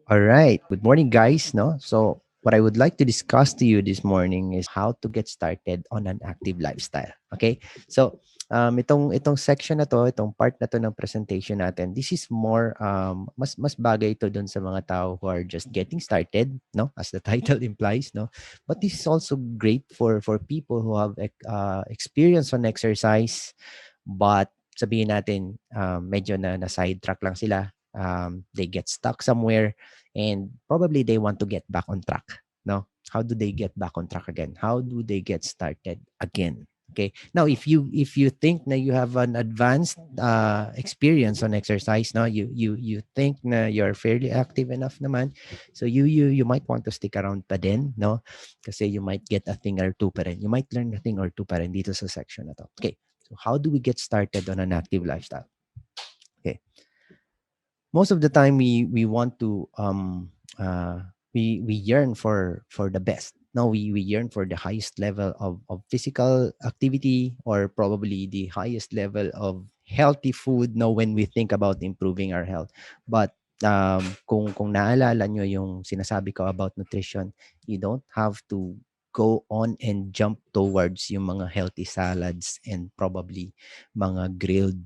All right. Good morning, guys. No, so what I would like to discuss to you this morning is how to get started on an active lifestyle. Okay. So itong section na to, itong part na to ng presentation natin, this is more mas bagay ito dun sa mga tao who are just getting started, no, as the title implies, no. But this is also great for people who have experience on exercise, but sabihin natin medyo na sidetrack lang sila, they get stuck somewhere, and probably they want to get back on track. No, how do they get back on track again? How do they get started again? Okay, now if you think that you have an advanced experience on exercise, no, you think na you're fairly active enough naman, so you might want to stick around pa din, no, kasi you might get a thing or two pa rin, you might learn a thing or two pa rin dito sa section na to. Okay, so how do we get started on an active lifestyle? Okay, most of the time we want to we yearn for the best. No, we yearn for the highest level of physical activity, or probably the highest level of healthy food, no, when we think about improving our health. But kung naalala nyo yung sinasabi ko about nutrition, you don't have to go on and jump towards yung mga healthy salads and probably mga grilled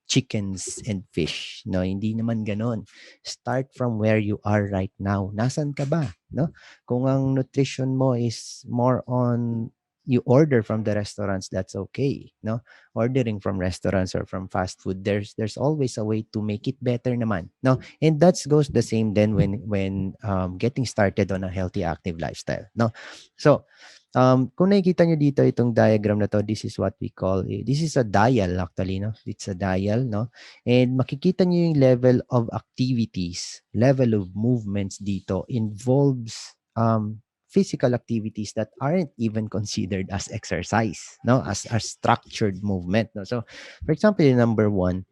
chickens and fish, no, hindi naman ganon. Start from where you are right now. Nasan ka ba, no? Kung ang nutrition mo is more on you order from the restaurants, that's okay, no? Ordering from restaurants or from fast food, there's always a way to make it better naman, no? And that goes the same then when getting started on a healthy active lifestyle, no? So kung nakikita nyo dito itong diagram na to, this is what we call, this is a dial actually, no? It's a dial, no? And makikita nyo yung level of activities, level of movements dito involves physical activities that aren't even considered as exercise, no? As structured movement, no? So, for example, yung number one,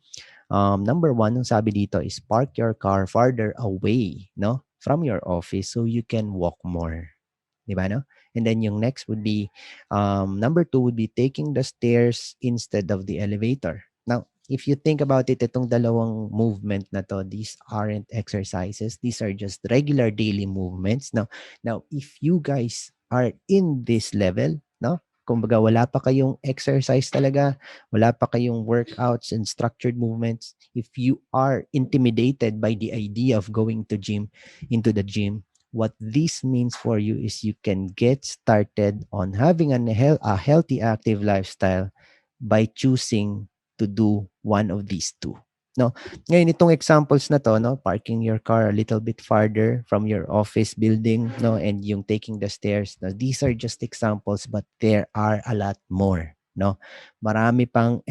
yung sabi dito is park your car farther away, no? From your office so you can walk more. Di ba, no? And then yung next would be, number two would be taking the stairs instead of the elevator. Now, if you think about it, itong dalawang movement na to, these aren't exercises. These are just regular daily movements. Now if you guys are in this level, no? Kumbaga, wala pa kayong exercise talaga, wala pa kayong workouts and structured movements. If you are intimidated by the idea of going into the gym, what this means for you is you can get started on having a healthy active lifestyle by choosing to do one of these two. No, ngayon itong examples na to, no, parking your car a little bit farther from your office building, no, and yung taking the stairs, no, these are just examples, but there are a lot more, no. Marami pang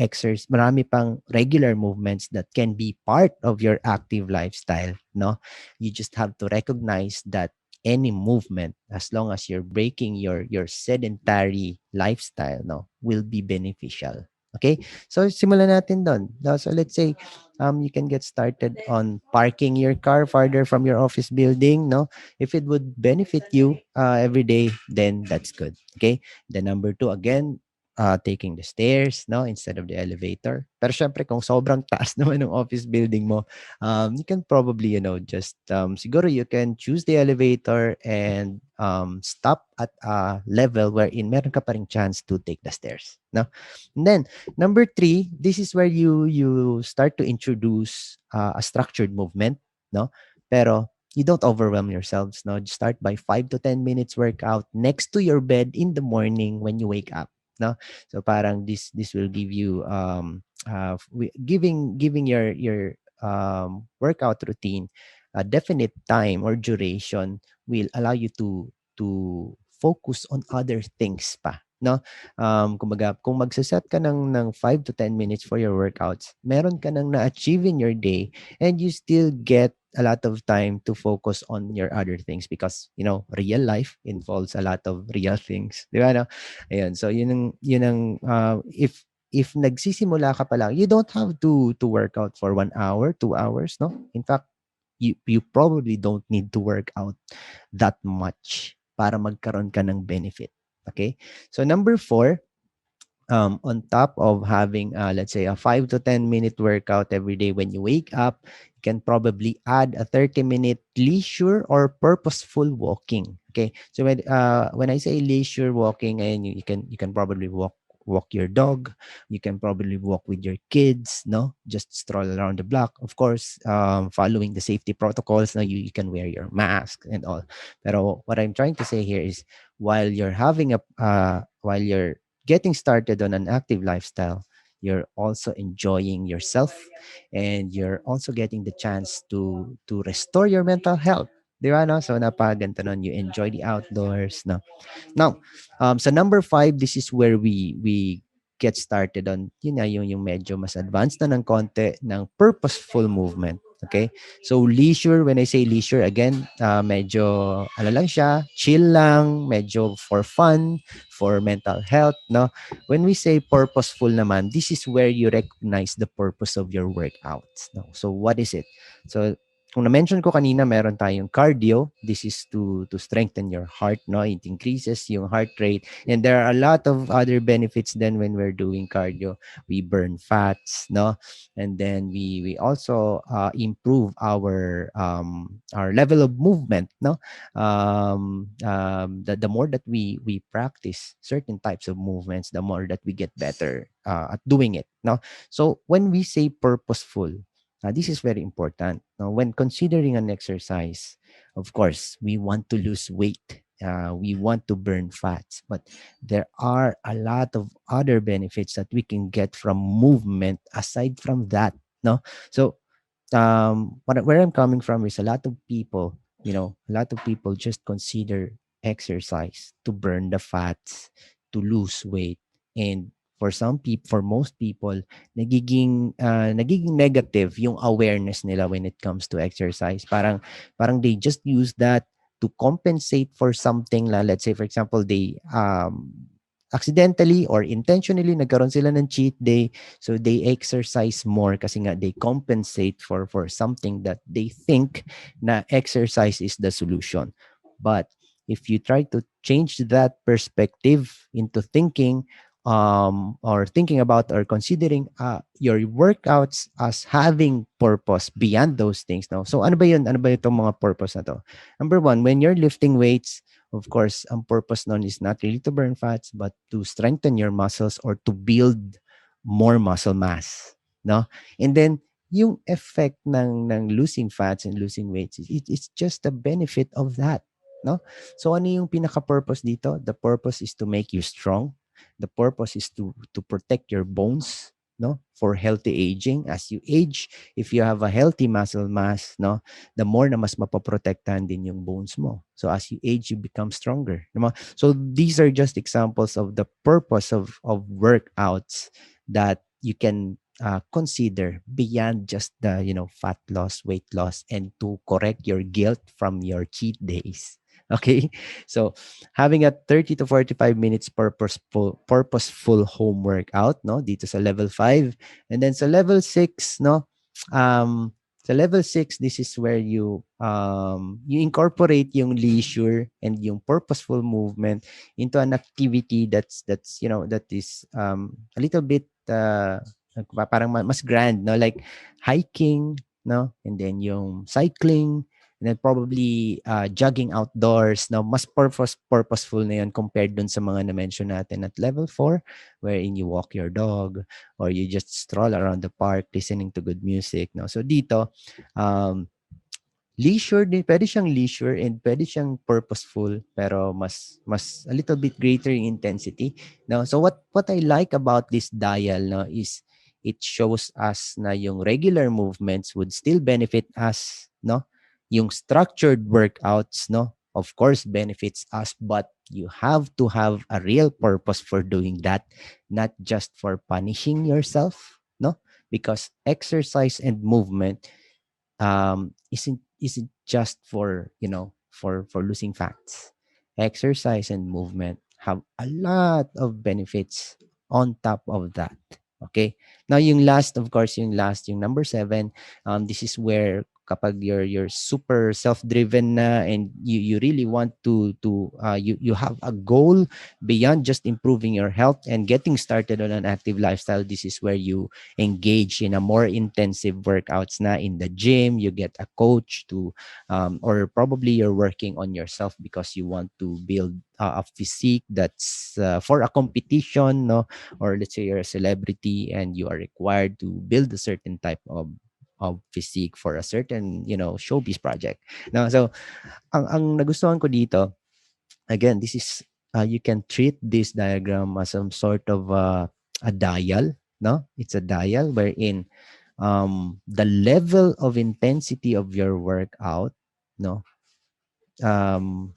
regular movements that can be part of your active lifestyle, no. You just have to recognize that any movement, as long as you're breaking your sedentary lifestyle, no, will be beneficial. Okay, so simulan natin doon. So let's say you can get started on parking your car farther from your office building, no? If it would benefit you every day, then that's good. Okay, the number two, again, taking the stairs, no, instead of the elevator. Pero syempre, kung sobrang taas naman ng office building mo, you can probably, just siguro you can choose the elevator and stop at a level wherein meron ka pa ring chance to take the stairs, no? And then number three, this is where you start to introduce a structured movement, no? Pero you don't overwhelm yourselves, no? Just start by 5 to 10 minutes workout next to your bed in the morning when you wake up, no? So parang this will give you giving your workout routine a definite time or duration will allow you to focus on other things pa, no? Kumbaga, kung magsaset ka ng 5 to 10 minutes for your workouts, meron ka nang na-achieve in your day, and you still get a lot of time to focus on your other things because, real life involves a lot of real things. Di ba, no? Ayun. So, if nagsisimula ka pa lang, you don't have to work out for 1 hour, 2 hours, no? In fact, you probably don't need to work out that much para magkaroon ka ng benefit. Okay? So number four, on top of having let's say a 5 to 10 minute workout every day when you wake up, you can probably add a 30-minute leisure or purposeful walking. Okay, so when I say leisure walking, and you can probably walk your dog, you can probably walk with your kids, no, just stroll around the block, of course, following the safety protocols. No, you can wear your mask and all. Pero what I'm trying to say here is, while you're getting started on an active lifestyle, you're also enjoying yourself, and you're also getting the chance to restore your mental health. Di ba, no? So, napaganto nun, you enjoy the outdoors, no? Now, sa number 5, this is where we get started on, yun na, yung medyo mas advanced na ng konti ng purposeful movement. Okay? So, leisure, when I say leisure, again, medyo, ano lang siya, chill lang, medyo for fun, for mental health, no? When we say purposeful naman, this is where you recognize the purpose of your workouts. No? So, what is it? So, kung na-mention ko kanina, meron tayong cardio. This is to strengthen your heart, no? It increases yung heart rate. And there are a lot of other benefits then when we're doing cardio. We burn fats, no? And then we also improve our level of movement, no? The more that we practice certain types of movements, the more that we get better at doing it, no? So when we say purposeful, this is very important. Now, when considering an exercise, of course, we want to lose weight. We want to burn fats, but there are a lot of other benefits that we can get from movement aside from that. No, so where I'm coming from is, a lot of people just consider exercise to burn the fats, to lose weight, and for most people, nagiging negative yung awareness nila when it comes to exercise. Parang they just use that to compensate for something. Let's say, for example, they accidentally or intentionally nagkaroon sila ng cheat day, so they exercise more kasi nga they compensate for something that they think na exercise is the solution. But if you try to change that perspective into thinking, or thinking about, or considering your workouts as having purpose beyond those things. Now, so ano ba yun? Ano ba itong mga purpose na to? Number one, when you're lifting weights, of course, ang purpose nun is not really to burn fats, but to strengthen your muscles or to build more muscle mass. No? And then, yung effect ng losing fats and losing weights, it's just the benefit of that. No? So, ano yung pinaka-purpose dito? The purpose is to make you strong. The purpose is to protect your bones, no, for healthy aging. As you age, if you have a healthy muscle mass, no, the more na mas mapoprotektahan din yung bones mo. So as you age, you become stronger. No? So these are just examples of the purpose of workouts that you can consider beyond just the fat loss, weight loss, and to correct your guilt from your cheat days. Okay, so having a 30 to 45 minutes purposeful home workout, no, dito sa level 5. And then sa level 6, no, sa level 6, this is where you incorporate yung leisure and yung purposeful movement into an activity that is a little bit parang mas grand, no, like hiking, no, and then yung cycling, and then probably jogging outdoors. Now, mas purposeful na yun compared dun sa mga na-mention natin at level 4, wherein you walk your dog or you just stroll around the park listening to good music. No? So dito, leisure din, pwede siyang leisure and pwede siyang purposeful, pero mas a little bit greater in intensity. No? So what I like about this dial, no, is it shows us na yung regular movements would still benefit us, no? Yung structured workouts, no, of course benefits us, but you have to have a real purpose for doing that, not just for punishing yourself, no? Because exercise and movement isn't just for for losing fats. Exercise and movement have a lot of benefits on top of that. Okay, now yung last, of course, yung number 7, this is where kapag you're super self-driven na, and you really want you have a goal beyond just improving your health and getting started on an active lifestyle. This is where you engage in a more intensive workouts na in the gym. You get a coach to or probably you're working on yourself because you want to build a physique that's for a competition, no? Or let's say you're a celebrity and you are required to build a certain type of physique for a certain, showbiz project. No, so ang nagustuhan ko dito, again, this is you can treat this diagram as some sort of a dial, no? It's a dial wherein the level of intensity of your workout, no? Um,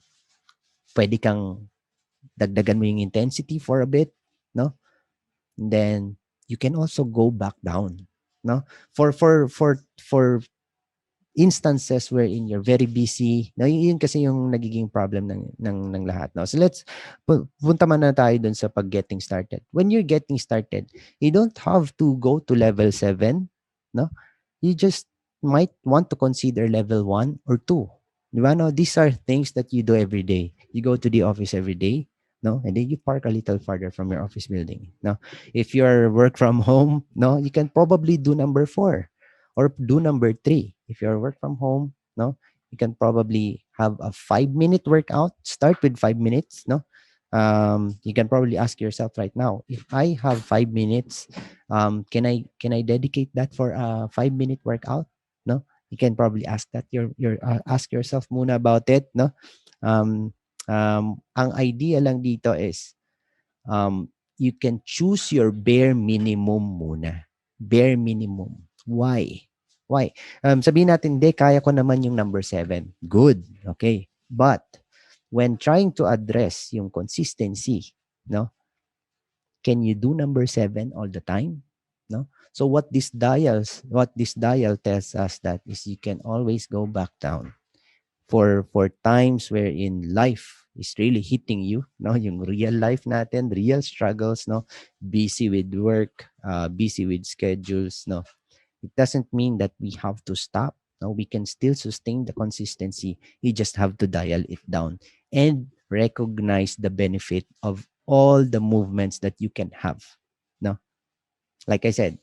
pwede kang dagdagan mo yung intensity for a bit, no? And then you can also go back down, no? For instances wherein you're very busy, no, yun kasi yung nagiging problem ng lahat, no? So let's punta man na tayo dun sa getting started. When you're getting started, you don't have to go to level 7, no? You just might want to consider level 1 or 2. Di ba, no? These are things that you do every day. You go to the office every day, no? And then you park a little farther from your office building, no? If you're work from home, no, you can probably do number 4 or do number 3. If you're work from home, no, you can probably have a 5-minute workout. Start with 5 minutes, no. You can probably ask yourself right now, if I have 5 minutes, can I dedicate that for a 5-minute workout? No, you can probably ask that your ask yourself muna about it, no. Ang idea lang dito is you can choose your bare minimum muna. Bare minimum. Why? Why? Sabihin natin, de, kaya ko naman yung number 7. Good. Okay. But when trying to address yung consistency, no? Can you do number 7 all the time? No? So what this dial tells us that is you can always go back down for times wherein life is really hitting you, no, yung real life natin, real struggles, no, busy with work, busy with schedules, no. It doesn't mean that we have to stop, no. We can still sustain the consistency. You just have to dial it down and recognize the benefit of all the movements that you can have, no. Like I said,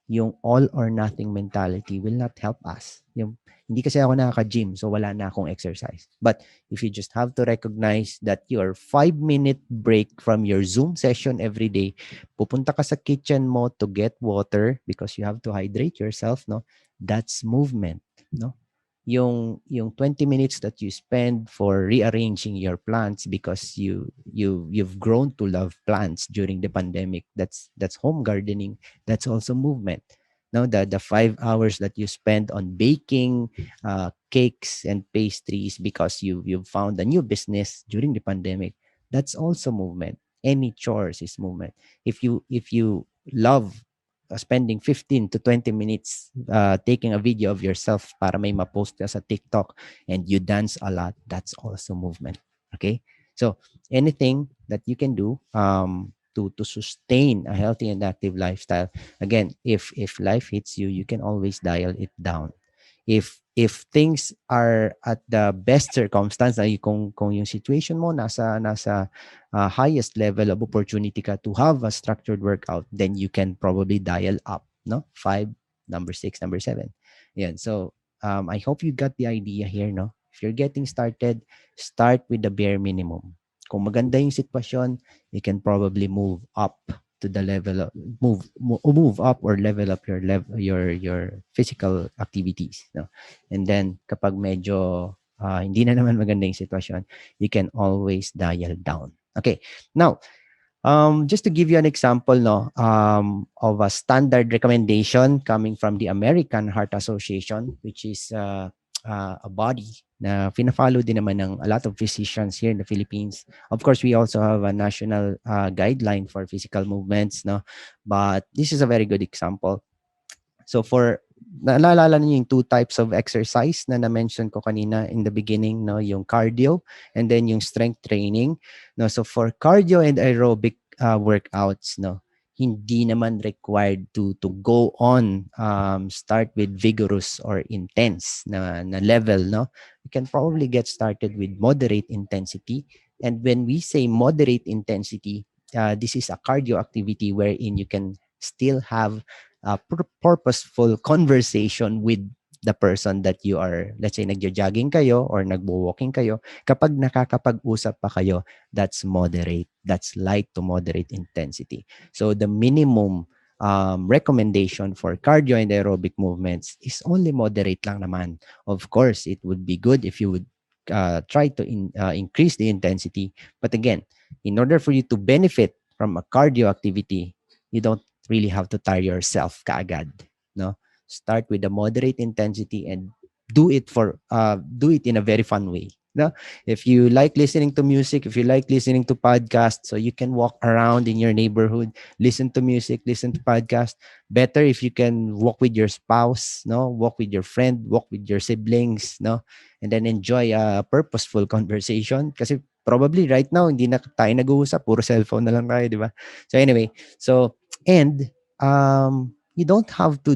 yung all or nothing mentality will not help us. Yung, hindi kasi ako nakaka-gym, so wala na akong exercise. But if you just have to recognize that your 5-minute break from your Zoom session every day, pupunta ka sa kitchen mo to get water because you have to hydrate yourself, no? That's movement, no? Yung 20 minutes that you spend for rearranging your plants because you've grown to love plants during the pandemic, that's home gardening. That's also movement. No, the 5 hours that you spend on baking cakes and pastries because you've found a new business during the pandemic, that's also movement. Any chores is movement. If you love spending 15 to 20 minutes taking a video of yourself para may ma-post ka sa TikTok and you dance a lot, that's also movement. Okay? So anything that you can do to sustain a healthy and active lifestyle, again, if life hits you, you can always dial it down. If things are at the best circumstance, ay kung yung situation mo nasa highest level of opportunity ka to have a structured workout, then you can probably dial up, no? 5, number 6, number 7. Yan. So I hope you got the idea here, no? If you're getting started, start with the bare minimum. Kung maganda yung sitwasyon, you can probably move up to the level of move up or level up your physical activities, no? And then kapag medyo hindi na naman maganda yung sitwasyon, you can always dial down. Okay. Now, just to give you an example, no, of a standard recommendation coming from the American Heart Association, which is a body na fina-follow din naman ng a lot of physicians here in the Philippines. Of course, we also have a national guideline for physical movements, no? But this is a very good example. So naalala niyo yung 2 types of exercise na na-mention ko kanina in the beginning, no? Yung cardio and then yung strength training. No? So for cardio and aerobic workouts, no, hindi naman required to go on start with vigorous or intense na level, no? You can probably get started with moderate intensity. And when we say moderate intensity, this is a cardio activity wherein you can still have a purposeful conversation with the person that you are, let's say, nagja-jogging kayo or nagbo-walking kayo. Kapag nakakapag-usap pa kayo, that's moderate. That's light to moderate intensity. So the minimum recommendation for cardio and aerobic movements is only moderate lang naman. Of course, it would be good if you would try to increase the intensity. But again, in order for you to benefit from a cardio activity, you don't really have to tire yourself kaagad. No? Start with a moderate intensity and do it in a very fun way. No? If you like listening to music, if you like listening to podcasts, so you can walk around in your neighborhood, listen to music, listen to podcasts. Better if you can walk with your spouse, no, walk with your friend, walk with your siblings, no, and then enjoy a purposeful conversation. Kasi probably right now hindi na tayo nag-uusap, puro cellphone na lang tayo, di ba? So anyway, and you don't have to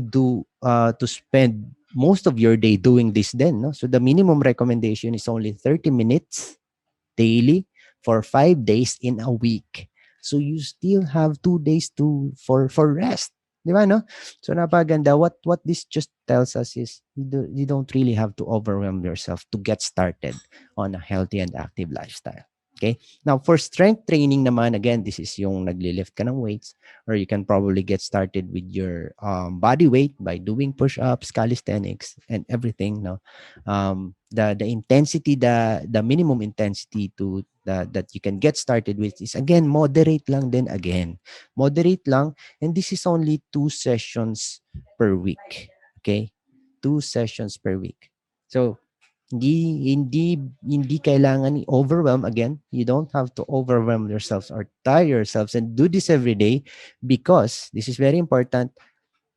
spend most of your day doing this then, no? So the minimum recommendation is only 30 minutes daily for 5 days in a week. So you still have 2 days for rest. Di ba, no? So napaganda. What this just tells us is you don't really have to overwhelm yourself to get started on a healthy and active lifestyle. Okay? Now, for strength training naman, again, this is yung naglilift ka ng weights, or you can probably get started with your body weight by doing push-ups, calisthenics, and everything. No, the intensity, the minimum intensity that you can get started with is again moderate lang. Then again, moderate lang, and this is only 2 sessions per week. Okay, 2 sessions per week. So hindi kailangan i-overwhelm. Again, you don't have to overwhelm yourselves or tire yourselves and do this every day, because this is very important.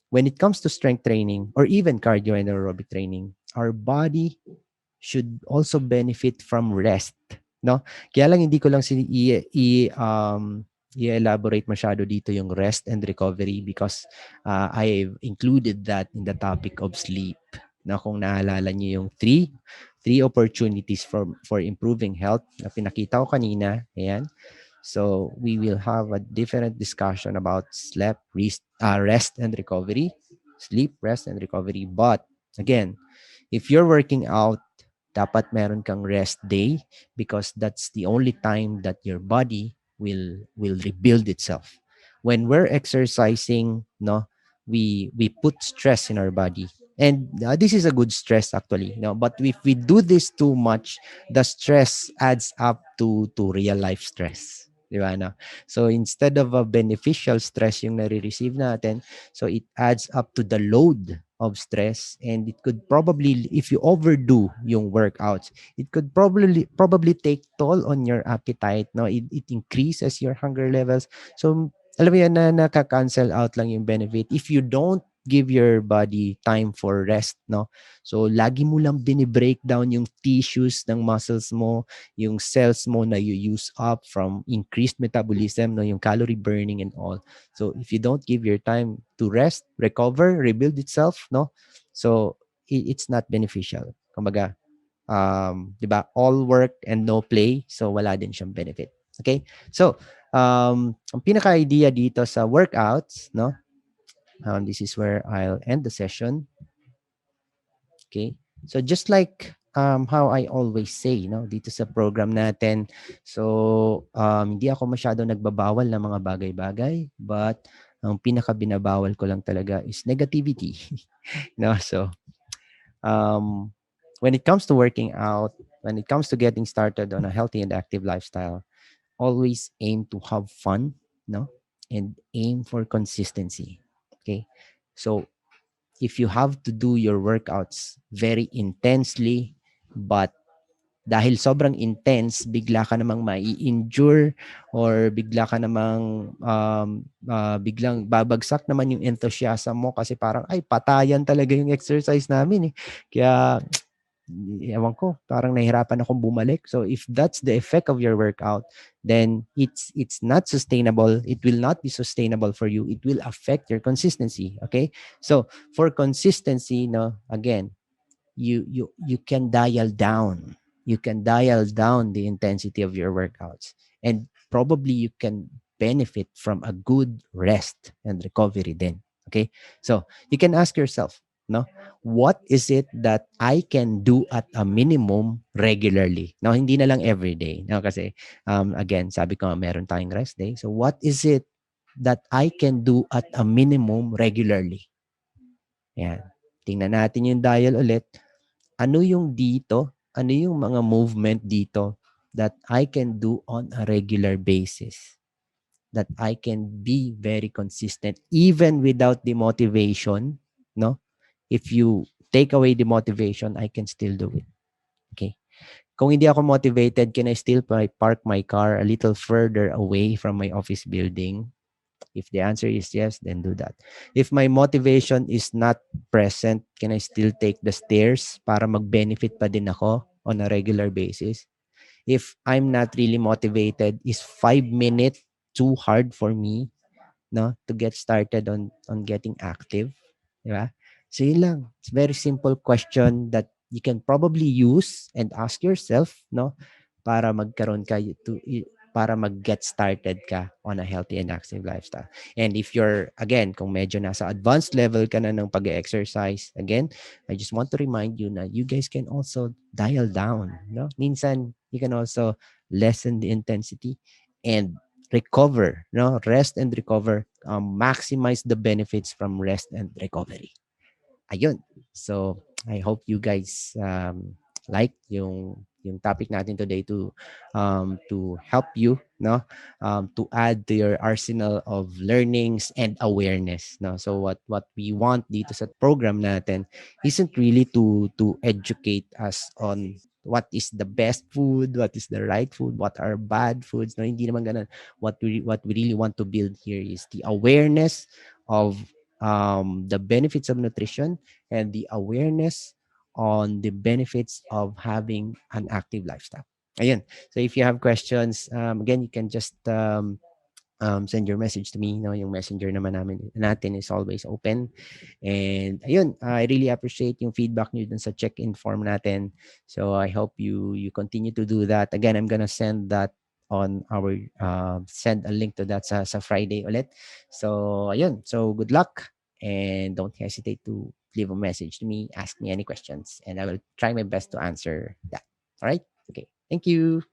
When it comes to strength training or even cardio and aerobic training, our body should also benefit from rest, no? Kaya lang hindi ko lang i-elaborate masyado dito yung rest and recovery, because I've included that in the topic of sleep. Na kung naalala niyo yung three opportunities for improving health na pinakita ko kanina, ayan. So we will have a different discussion about rest and recovery, sleep, rest, and recovery. But again, if you're working out, dapat meron kang rest day, because that's the only time that your body will rebuild itself. When we're exercising, no, we put stress in our body. And this is a good stress actually, no. But if we do this too much, the stress adds up to real life stress. Di ba, no? So instead of a beneficial stress yung nare-receive natin, so it adds up to the load of stress, and it could probably, if you overdo yung workouts, it could probably take toll on your appetite. No, it increases your hunger levels. So alam mo yan, na nakaka-cancel out lang yung benefit if you don't give your body time for rest, no? So lagi mo lang binibreak down yung tissues ng muscles mo, yung cells mo na you use up from increased metabolism, no, yung calorie burning and all. So if you don't give your time to rest, recover, rebuild itself, no, so it's not beneficial. Kumbaga, 'di ba, all work and no play, so wala din siyang benefit. Okay, so ang pinaka idea dito sa workouts, no, this is where I'll end the session. Okay, so just like how I always say, no, dito sa program natin, so hindi ako masyado nagbabawal ng mga bagay-bagay, but ang pinaka binabawal ko lang talaga is negativity. No, so when it comes to working out, when it comes to getting started on a healthy and active lifestyle, always aim to have fun, no, and aim for consistency. Okay, so if you have to do your workouts very intensely, but dahil sobrang intense, bigla ka namang mai-injure, or bigla ka namang biglang babagsak naman yung enthusiasm mo kasi parang, ay, patayan talaga yung exercise namin eh. Kaya ewan ko, parang nahihirapan akong bumalik. So if that's the effect of your workout, then it's not sustainable. It will not be sustainable for you. It will affect your consistency. Okay. So for consistency, no, again, you can dial down. You can dial down the intensity of your workouts, and probably you can benefit from a good rest and recovery then. Okay. So you can ask yourself, no, what is it that I can do at a minimum regularly? Now, hindi na lang every day. No, kasi again, sabi ko meron tayong rest day. So what is it that I can do at a minimum regularly? Yan. Tingnan natin yung dial ulit. Ano yung dito? Ano yung mga movement dito that I can do on a regular basis? That I can be very consistent even without the motivation, no? If you take away the motivation, I can still do it. Okay. Kung hindi ako motivated, can I still park my car a little further away from my office building? If the answer is yes, then do that. If my motivation is not present, can I still take the stairs para mag-benefit pa din ako on a regular basis? If I'm not really motivated, is 5 minutes too hard for me, no, to get started on getting active, di ba? So yun lang. It's a very simple question that you can probably use and ask yourself, no, para magkaroon ka para mag-get started ka on a healthy and active lifestyle. And if you're, again, kung medyo nasa advanced level ka na ng pag-exercise, again, I just want to remind you na you guys can also dial down, no? Minsan, you can also lessen the intensity and recover, no? Rest and recover, maximize the benefits from rest and recovery. Ayun. So, I hope you guys like yung topic natin today to help you, no, to add to your arsenal of learnings and awareness, no. So what we want dito sa program natin isn't really to educate us on what is the best food, what is the right food, what are bad foods, no. Hindi naman ganun. What we really want to build here is the awareness of the benefits of nutrition and the awareness on the benefits of having an active lifestyle. Ayun. So if you have questions, again, you can just send your message to me. No, yung messenger naman natin is always open. And ayun, I really appreciate yung feedback niyo dun sa check-in form natin. So I hope you continue to do that. Again, I'm gonna send that on our send a link to that sa Friday ulit. So ayun. So good luck and don't hesitate to leave a message to me, ask me any questions, and I will try my best to answer that. All right? Okay. Thank you.